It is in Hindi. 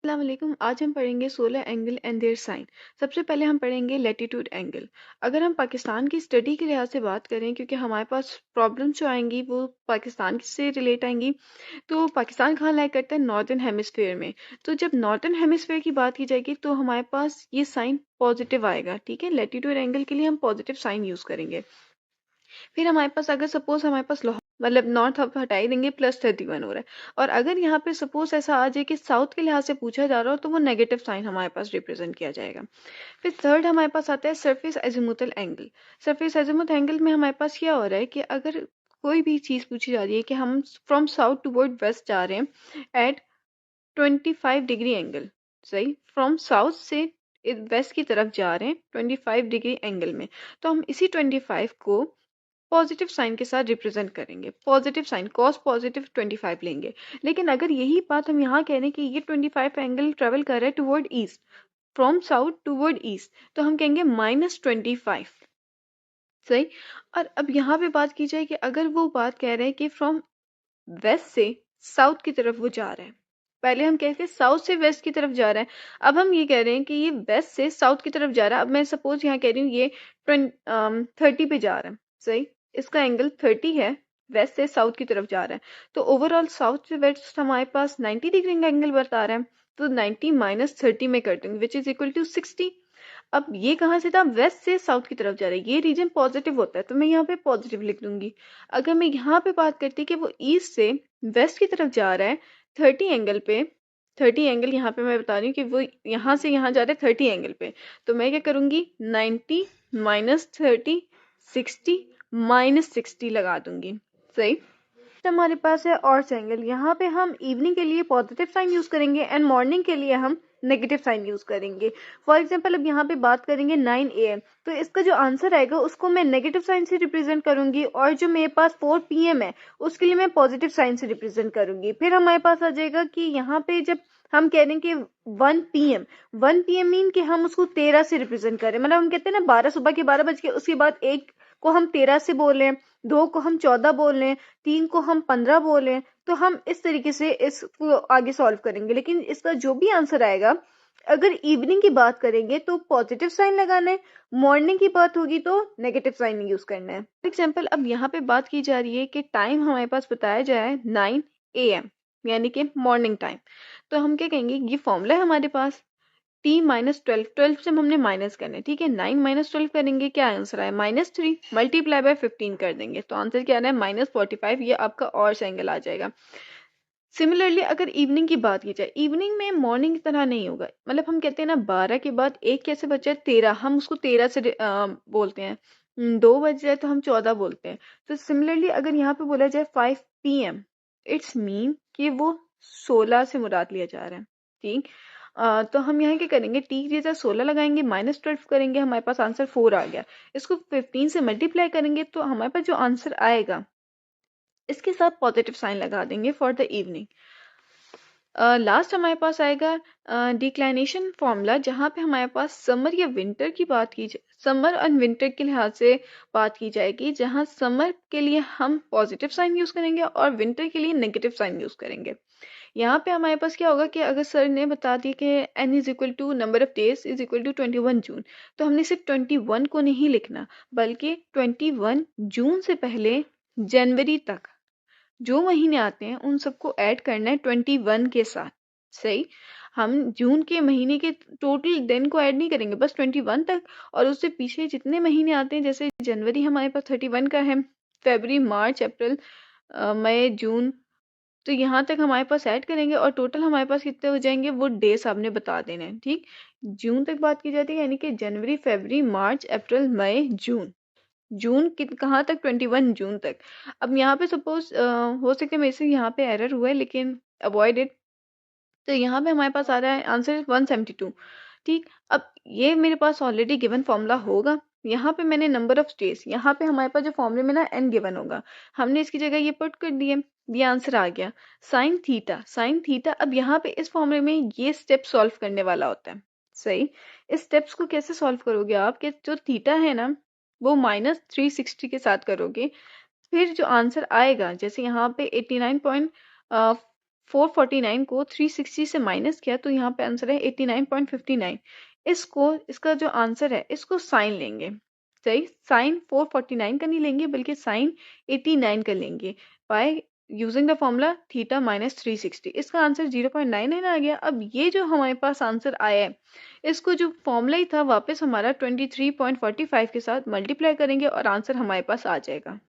अस्सलाम वालेकुम। आज हम पढ़ेंगे solar angle and their sign. सबसे पहले हम पढ़ेंगे लैटिट्यूड एंगल। अगर हम पाकिस्तान की स्टडी के लिहाज से बात करें, क्योंकि हमारे पास प्रॉब्लम जो आएंगी वो पाकिस्तान से रिलेट आएंगी, तो पाकिस्तान कहाँ लाइक करता है? नॉर्दर्न हेमिस्फेयर में। तो जब नॉर्दर्न हेमिस्फेयर की बात की जाएगी तो हमारे पास ये साइन पॉजिटिव आएगा। ठीक है, लैटिट्यूड एंगल के लिए हम पॉजिटिव साइन यूज करेंगे। फिर हमारे पास अगर सपोज हमारे पास मतलब नॉर्थ आप हटाई देंगे, +31 हो रहा है। और अगर यहाँ पे सपोज ऐसा आ जाए कि साउथ के लिहाज से पूछा जा रहा हो, तो वो नेगेटिव साइन हमारे पास रिप्रेजेंट किया जाएगा। फिर थर्ड हमारे पास आता है surface azimuthal angle. Surface azimuth angle में हमारे पास क्या हो रहा है कि अगर कोई भी चीज पूछी जा रही है कि हम फ्रॉम साउथ टूवर्ड वेस्ट जा रहे हैं एट 25 डिग्री एंगल, सही, फ्रॉम साउथ से वेस्ट की तरफ जा रहे हैं 25 डिग्री एंगल में, तो हम इसी 25 को पॉजिटिव साइन के साथ रिप्रेजेंट करेंगे। पॉजिटिव साइन कॉस पॉजिटिव 25 लेंगे। लेकिन अगर यही बात हम यहाँ कह रहे हैं कि ये 25 एंगल ट्रेवल कर रहा है toward east, from south toward east, तो हम कहेंगे -25, सही। और अब यहाँ पे बात की जाए कि अगर वो बात कह रहे हैं कि फ्रॉम वेस्ट से साउथ की तरफ वो जा रहा है, पहले हम कहते हैं साउथ से वेस्ट की तरफ जा रहा है, अब हम ये कह रहे हैं कि ये वेस्ट से साउथ की तरफ जा रहा है। अब मैं सपोज यहाँ कह रही हूँ ये 30 पे जा रहा है, सही, इसका एंगल 30 है, वेस्ट से साउथ की तरफ जा रहा है, तो ओवरऑल साउथ से वेस्ट हमारे पास 90 डिग्री का एंगल बता रहा है। तो 90 -30 में कर दूंगी, विच इज इक्वल टू 60। अब ये कहाँ से था? वेस्ट से साउथ की तरफ जा रहा है, ये रीजन पॉजिटिव होता है, तो मैं यहाँ पे पॉजिटिव लिख दूंगी। अगर मैं यहाँ पे बात करती कि वो ईस्ट से वेस्ट की तरफ जा रहा है 30 एंगल पे, 30 एंगल यहाँ पे मैं बता रही हूँ कि वो यहाँ से यहाँ जा रहा है 30 एंगल पे, तो मैं क्या करूंगी? 90 -30 60 -60 लगा दूंगी, सही। हमारे पास है ऑर्स एंगल। यहाँ पे हम इवनिंग के लिए पॉजिटिव साइन यूज करेंगे एंड मॉर्निंग के लिए हम नेगेटिव साइन यूज करेंगे। फॉर एग्जांपल अब यहाँ पे बात करेंगे 9 AM, तो इसका जो आंसर आएगा उसको मैं नेगेटिव साइन से रिप्रेजेंट करूंगी, और जो मेरे पास 4 PM है उसके लिए मैं पॉजिटिव साइन से रिप्रेजेंट करूंगी। फिर हमारे पास आ जाएगा कि यहाँ पे जब हम कह रहे हैं कि 1 PM मीन कि हम उसको 13 से रिप्रेजेंट करें, मतलब हम कहते हैं ना 12, सुबह के 12 बज के, उसके बाद 1 को हम 13 से बोल रहे हैं, 2 को हम 14 बोल रहे हैं, 3 को हम 15 बोल रहे हैं, तो हम इस तरीके से इसको आगे सॉल्व करेंगे। लेकिन इसका जो भी आंसर आएगा, अगर इवनिंग की बात करेंगे तो पॉजिटिव साइन लगाना है, मॉर्निंग की बात होगी तो नेगेटिव साइन यूज करना है। फॉर एग्जाम्पल अब यहाँ पे बात की जा रही है कि टाइम हमारे पास बताया जाए 9 AM, यानी कि मॉर्निंग टाइम, तो हम क्या कहेंगे? ये फॉर्मूला है हमारे पास, t -12, 12 से हमने माइनस करना है, ठीक है। 9 -12 करेंगे, क्या आंसर आया? -3, मल्टीप्लाई बाय 15 कर देंगे, तो आंसर क्या आ रहा है? -45। ये आपका और एंगल आ जाएगा। सिमिलरली अगर इवनिंग की बात की जाए, इवनिंग में मॉर्निंग की तरह नहीं होगा, मतलब हम कहते हैं ना 12 के बाद 1 कैसे बचा है? 13, हम उसको 13 से बोलते हैं। 2 बज जाए तो हम 14 बोलते हैं। तो सिमिलरली अगर यहाँ पे बोला जाए 5 PM, इट्स मीन कि वो 16 से मुराद लिया जा रहा है, ठीक। तो हम यहाँ क्या करेंगे? टी की जगह 16 लगाएंगे, -12 करेंगे, हमारे पास आंसर 4 आ गया। इसको 15 से मल्टीप्लाई करेंगे तो हमारे पास जो आंसर आएगा इसके साथ पॉजिटिव साइन लगा देंगे फॉर द इवनिंग। लास्ट हमारे पास आएगा डिक्लाइनेशन फॉर्मूला, जहाँ पे हमारे पास समर या विंटर की बात की जाए, समर और विंटर के लिहाज से बात की जाएगी, जहाँ समर के लिए हम पॉजिटिव साइन यूज करेंगे और विंटर के लिए नेगेटिव साइन यूज करेंगे। यहाँ पे हमारे पास क्या होगा कि अगर सर ने बता दिया कि n is equal to number of days is equal to 21 June, तो हमने सिर्फ 21 को नहीं लिखना, बल्कि 21 जून से पहले जनवरी तक जो महीने आते हैं उन सबको ऐड करना है 21 के साथ, सही। हम जून के महीने के टोटल दिन को ऐड नहीं करेंगे, बस 21 तक, और उससे पीछे जितने महीने आते हैं, जैसे जनवरी हमारे पास 31 का है, फरवरी, मार्च, अप्रैल, मई, जून, तो यहाँ तक हमारे पास ऐड करेंगे और टोटल हमारे पास कितने हो जाएंगे वो डेज आपने बता देने हैं, ठीक। जून तक बात की जाती है, यानी कि जनवरी, फरवरी, मार्च, अप्रैल, मई, जून। जून कहाँ तक? 21 जून तक। अब यहाँ पे सपोज हो सकता है मेरे से यहाँ पे एरर हुआ है, लेकिन अवॉइड इट। तो यहाँ पे हमारे पास आ रहा है आंसर 172, ठीक। अब ये मेरे पास ऑलरेडी गिवन फॉर्मूला होगा, यहाँ पे मैंने नंबर ऑफ डेज, यहाँ पे हमारे पास जो फॉर्मूले में ना n गिवन होगा, हमने इसकी जगह ये पुट कर दिए, ये आंसर आ गया। साइन थीटा, साइन थीटा, अब यहाँ पे इस फॉर्मूले में ये स्टेप सॉल्व करने वाला होता है, सही। इस स्टेप्स को कैसे सॉल्व करोगे आप? कि जो थीटा है ना वो -360 के साथ करोगे, फिर जो आंसर आएगा, जैसे यहाँ पे 89.4 449 को 360 से माइनस किया तो यहाँ पे आंसर है 89.59। इसको इसका जो आंसर है इसको साइन लेंगे। सही, साइन 449 का नहीं लेंगे बल्कि साइन 89 का लेंगे by using the formula theta minus 360। इसका आंसर 0.99 आ गया। अब ये जो हमारे पास आंसर आया है इसको जो फॉर्मूला ही था वापस हमारा 23.45 के साथ मल्टीप्लाई करेंगे और आंसर हमारे पास आ जाएगा।